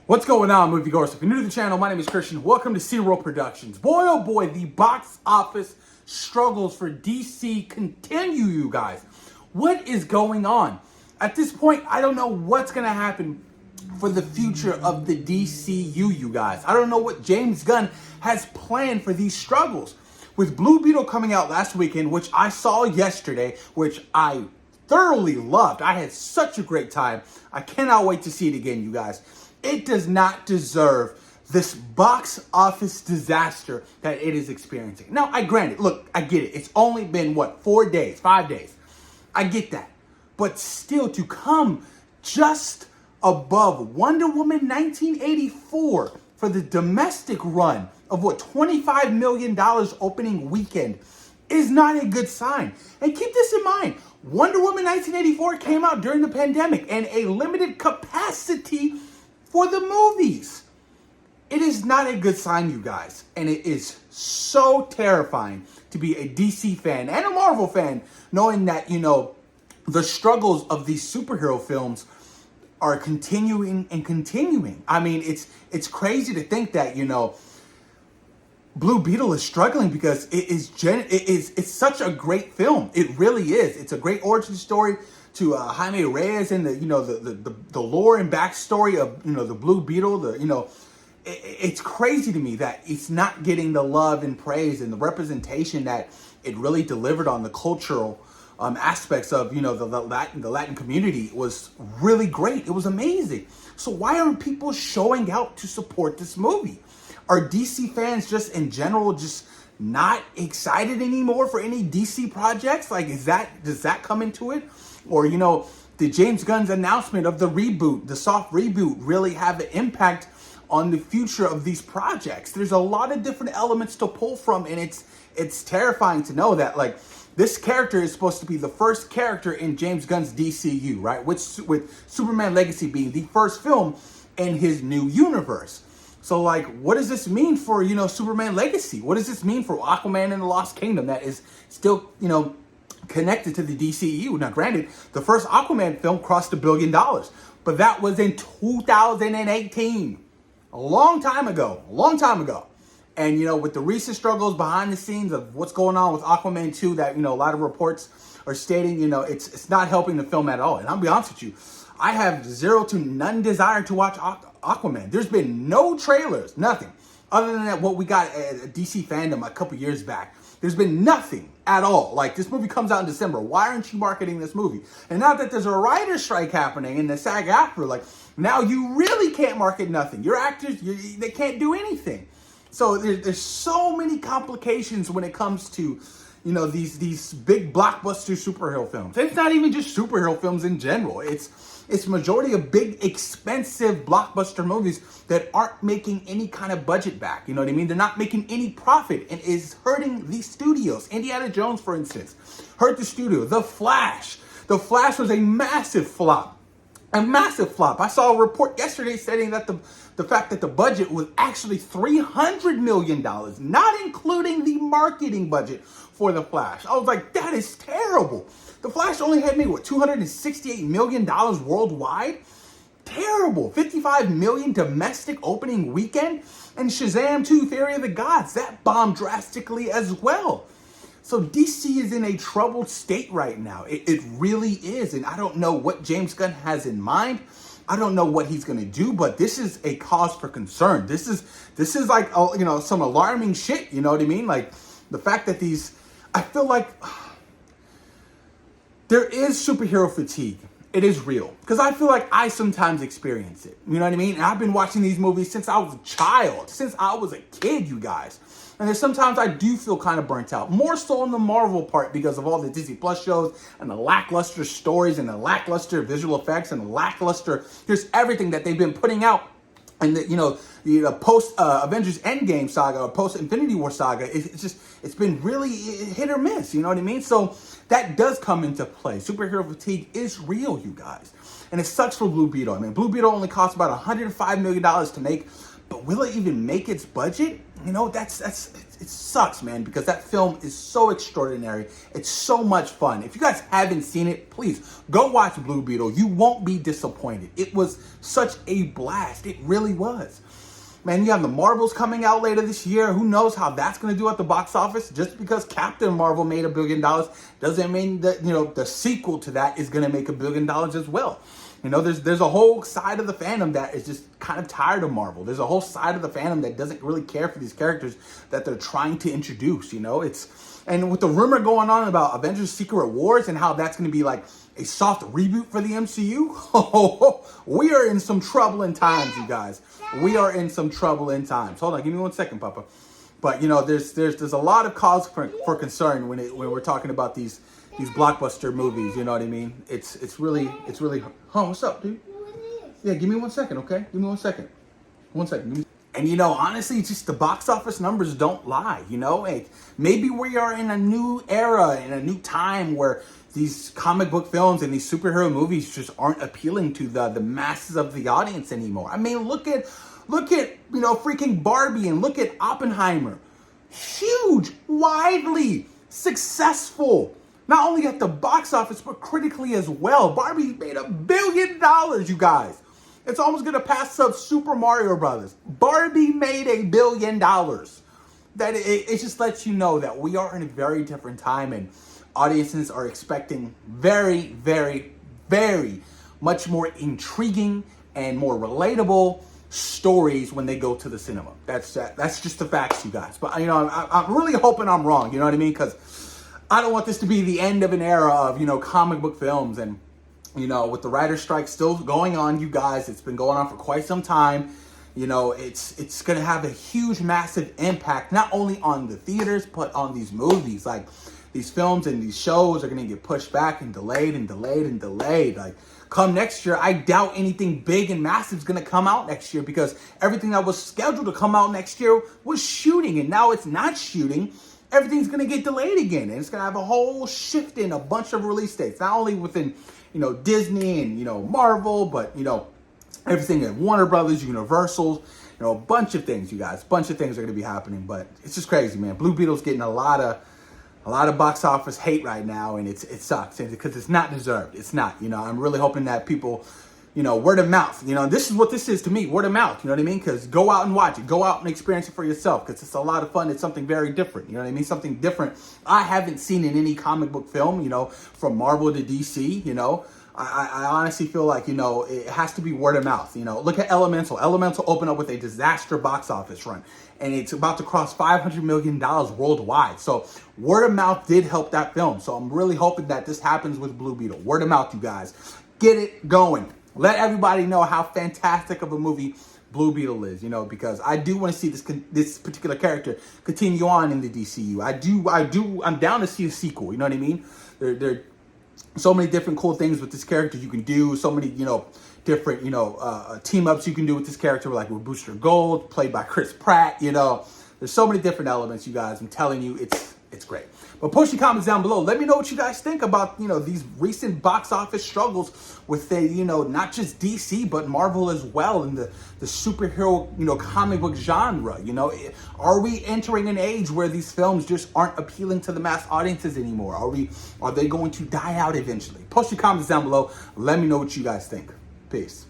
What's going on, moviegoers? If you're new to the channel, my name is Christian. Welcome to Zero Productions. Boy, oh boy, the box office struggles for DC continue, you guys. What is going on? At this point, I don't know what's going to happen for the future of the DCU, you guys. I don't know what James Gunn has planned for these struggles. With Blue Beetle coming out last weekend, which I saw yesterday, which I thoroughly loved. I had such a great time. I cannot wait to see it again, you guys. It does not deserve this box office disaster that it is experiencing. Now, I get it. It's only been, 4 days, 5 days. I get that. But still, to come just above Wonder Woman 1984 for the domestic run of, $25 million opening weekend is not a good sign. And keep this in mind. Wonder Woman 1984 came out during the pandemic and a limited capacity for the movies. It is not a good sign, you guys. And it is so terrifying to be a DC fan and a Marvel fan, knowing that, the struggles of these superhero films are continuing and continuing. I mean, it's crazy to think that, Blue Beetle is struggling because it's such a great film. It really is. It's a great origin story to Jaime Reyes and the lore and backstory of the Blue Beetle. It's crazy to me that it's not getting the love and praise and the representation that it really delivered on the cultural aspects of the Latin community. Was really great. It was amazing. So why aren't people showing out to support this movie? Are DC fans just in general just not excited anymore for any DC projects? Like, does that come into it? Or, did James Gunn's announcement of the reboot, the soft reboot, really have an impact on the future of these projects? There's a lot of different elements to pull from, and it's terrifying to know that, this character is supposed to be the first character in James Gunn's DCU, right? With Superman Legacy being the first film in his new universe. So, what does this mean for, Superman Legacy? What does this mean for Aquaman and the Lost Kingdom that is still, connected to the DCEU? Now, granted, the first Aquaman film crossed $1 billion, but that was in 2018. A long time ago. And, with the recent struggles behind the scenes of what's going on with Aquaman 2, that, a lot of reports are stating, it's not helping the film at all. And I'll be honest with you, I have zero to none desire to watch Aquaman. There's been no trailers, nothing. Other than that, what we got at DC Fandom a couple years back. There's been nothing at all. This movie comes out in December. Why aren't you marketing this movie? And now that there's a writer's strike happening in the SAG-AFTRA, now you really can't market nothing. Your actors, they can't do anything. So there's so many complications when it comes to, these big blockbuster superhero films. It's not even just superhero films in general. It's majority of big, expensive blockbuster movies that aren't making any kind of budget back. You know what I mean? They're not making any profit and is hurting these studios. Indiana Jones, for instance, hurt the studio. The Flash. The Flash was a massive flop. A massive flop. I saw a report yesterday stating that the fact that the budget was actually $300 million, not including the marketing budget for The Flash. I was like, that is terrible. The Flash only had made, $268 million worldwide? Terrible. 55 million domestic opening weekend? And Shazam 2, Fury of the Gods, that bombed drastically as well. So DC is in a troubled state right now. It really is. And I don't know what James Gunn has in mind. I don't know what he's going to do, but this is a cause for concern. This is some alarming shit. You know what I mean? The fact that I feel like there is superhero fatigue. It is real. Because I feel like I sometimes experience it. You know what I mean? And I've been watching these movies since I was a child. Since I was a kid, you guys. And there's sometimes I do feel kind of burnt out. More so on the Marvel part because of all the Disney Plus shows and the lackluster stories and the lackluster visual effects and the lackluster just everything that they've been putting out. And the post Avengers Endgame saga or post Infinity War saga, it's been really hit or miss. You know what I mean? So that does come into play. Superhero fatigue is real, you guys, and it sucks for Blue Beetle. I mean, Blue Beetle only cost about $105 million to make, but will it even make its budget? That's it sucks, man, because that film is so extraordinary. It's so much fun. If you guys haven't seen it, please go watch Blue Beetle. You won't be disappointed. It was such a blast. It really was. Man, you have the Marvels coming out later this year. Who knows how that's going to do at the box office? Just because Captain Marvel made $1 billion doesn't mean that, the sequel to that is going to make $1 billion as well. There's a whole side of the fandom that is just kind of tired of Marvel. There's a whole side of the fandom that doesn't really care for these characters that they're trying to introduce, And with the rumor going on about Avengers Secret Wars and how that's going to be like a soft reboot for the MCU, we are in some troubling times, you guys. We are in some troubling times. Hold on, give me 1 second, Papa. But there's a lot of cause for concern when we're talking about these blockbuster movies. You know what I mean? It's really. What's up, dude? Yeah, give me 1 second, okay? Give me 1 second. 1 second. And honestly, just the box office numbers don't lie. Hey, maybe we are in a new era, in a new time where these comic book films and these superhero movies just aren't appealing to the masses of the audience anymore. I mean, look at freaking Barbie and look at Oppenheimer. Huge, widely successful. Not only at the box office, but critically as well. Barbie made $1 billion, you guys. It's almost going to pass up Super Mario Brothers. Barbie made $1 billion. That it just lets you know that we are in a very different time, and audiences are expecting very, very, very much more intriguing and more relatable stories when they go to the cinema. That's just the facts, you guys. But I'm really hoping I'm wrong. You know what I mean? Because I don't want this to be the end of an era of comic book films. And with the writer's strike still going on, you guys, it's been going on for quite some time. It's going to have a huge, massive impact, not only on the theaters, but on these movies. Like, these films and these shows are going to get pushed back and delayed and delayed and delayed. Like, come next year, I doubt anything big and massive is going to come out next year, because everything that was scheduled to come out next year was shooting, and now it's not shooting. Everything's going to get delayed again, and it's going to have a whole shift in a bunch of release dates, not only within Disney and Marvel, but everything at Warner Brothers, Universal, a bunch of things, you guys. A bunch of things are going to be happening, but it's just crazy, man. Blue Beetle's getting a lot of box office hate right now, and it sucks because it's not deserved. It's not. I'm really hoping that people, word of mouth. This is what this is to me, word of mouth. You know what I mean? Because go out and watch it. Go out and experience it for yourself, because it's a lot of fun. It's something very different. You know what I mean? Something different I haven't seen in any comic book film, from Marvel to DC, I honestly feel like, it has to be word of mouth. Look at Elemental. Elemental opened up with a disaster box office run, and it's about to cross $500 million worldwide. So word of mouth did help that film. So I'm really hoping that this happens with Blue Beetle. Word of mouth, you guys. Get it going. Let everybody know how fantastic of a movie Blue Beetle is, because I do want to see this particular character continue on in the DCU. I'm down to see a sequel. You know what I mean? There so many different cool things with this character you can do. So many, different, team ups you can do with this character, like with Booster Gold, played by Chris Pratt. There's so many different elements, you guys. I'm telling you, it's great. But post your comments down below. Let me know what you guys think about, these recent box office struggles with the, not just DC, but Marvel as well, and the superhero, comic book genre. Are we entering an age where these films just aren't appealing to the mass audiences anymore? Are they going to die out eventually? Post your comments down below. Let me know what you guys think. Peace.